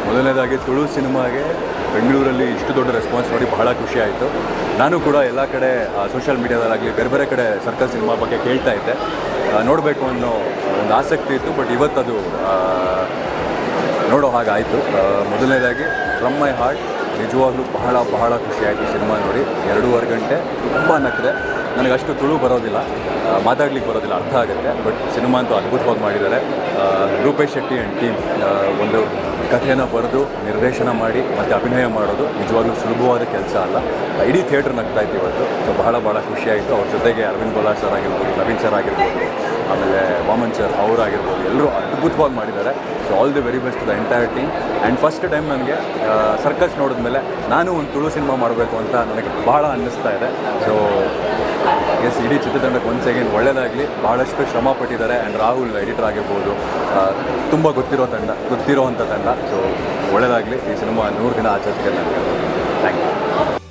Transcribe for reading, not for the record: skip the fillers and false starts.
ಮೊದಲನೇದಾಗಿ ತುಳು ಸಿನಿಮಾಗೆ ಬೆಂಗಳೂರಲ್ಲಿ ಇಷ್ಟು ದೊಡ್ಡ ರೆಸ್ಪಾನ್ಸ್ ನೋಡಿ ಬಹಳ ಖುಷಿ ಆಯಿತು. ನಾನು ಕೂಡ ಎಲ್ಲ ಕಡೆ ಸೋಷಿಯಲ್ ಮೀಡಿಯಾದಲ್ಲಾಗಲಿ ಬೇರೆ ಬೇರೆ ಕಡೆ ಸರ್ಕಲ್ ಸಿನಿಮಾ ಬಗ್ಗೆ ಕೇಳ್ತಾ ಇದ್ದೆ, ನೋಡಬೇಕು ಅನ್ನೋ ಒಂದು ಆಸಕ್ತಿ ಇತ್ತು. ಬಟ್ ಇವತ್ತದು ನೋಡೋ ಹಾಗಾಯಿತು. ಮೊದಲನೇದಾಗಿ ಫ್ರಮ್ ಮೈ ಹಾರ್ಟ್ ನಿಜವಾಗ್ಲೂ ಬಹಳ ಬಹಳ ಖುಷಿಯಾಯಿತು ಸಿನಿಮಾ ನೋಡಿ. 2.5 ಗಂಟೆ ತುಂಬ ನಕ್ಕದೆ. ನನಗಷ್ಟು ತುಳು ಬರೋದಿಲ್ಲ, ಮಾತಾಡ್ಲಿಕ್ಕೆ ಬರೋದಿಲ್ಲ, ಅರ್ಥ ಆಗುತ್ತೆ. ಬಟ್ ಸಿನಿಮಾ ಅಂತೂ ಅದ್ಭುತವಾಗಿ ಮಾಡಿದ್ದಾರೆ. ರೂಪೇಶ್ ಶೆಟ್ಟಿ ಆ್ಯಂಡ್ ಟೀಮ್ ಒಂದು ಕಥೆನ ಬರೆದು ನಿರ್ದೇಶನ ಮಾಡಿ ಮತ್ತು ಅಭಿನಯ ಮಾಡೋದು ನಿಜವಾಗ್ಲೂ ಸುಲಭವಾದ ಕೆಲಸ ಅಲ್ಲ. ಇಡೀ ಥಿಯೇಟ್ರ್ ನಗ್ತಾ ಇತ್ತು ಇವತ್ತು. ಸೊ ಬಹಳ ಭಾಳ ಖುಷಿಯಾಯಿತು. ಅವ್ರ ಜೊತೆಗೆ ಅರವಿಂದ್ ಬೋಲಾರ್ ಸರ್ ಆಗಿರ್ಬೋದು, ನವೀನ್ ಸರ್ ಆಗಿರ್ಬೋದು, ಆಮೇಲೆ ವಾಮಂಜೂರ್ ಅವರಾಗಿರ್ಬೋದು, ಎಲ್ಲರೂ ಅದ್ಭುತವಾಗಿ ಮಾಡಿದ್ದಾರೆ. So all the very best the entire team. And first time ನನಗೆ ಸರ್ಕಸ್ ನೋಡಿದ್ಮೇಲೆ ನಾನು ಒಂದು ತುಳು ಸಿನಿಮಾ ಮಾಡಬೇಕು ಅಂತ ನನಗೆ ಭಾಳ ಅನ್ನಿಸ್ತಾ ಇದೆ. ಸೊ ಎಸ್, ಇಡೀ ಚಿತ್ರತಂಡಕ್ಕೆ ಒಂದು ಸೆಕೆಂಡ್ ಒಳ್ಳೆಯದಾಗಲಿ. ಭಾಳಷ್ಟು ಶ್ರಮ ಪಟ್ಟಿದ್ದಾರೆ. ಆ್ಯಂಡ್ ರಾಹುಲ್ ಎಡಿಟರ್ ಆಗಿರ್ಬೋದು, ತುಂಬ ಗೊತ್ತಿರೋವಂಥ ತಂಡ. ಸೊ ಒಳ್ಳೆಯದಾಗಲಿ. ಈ ಸಿನಿಮಾ 100 ದಿನ ಆಚರಿಸ್ತೀನಿ ನನಗೆ. Thank you.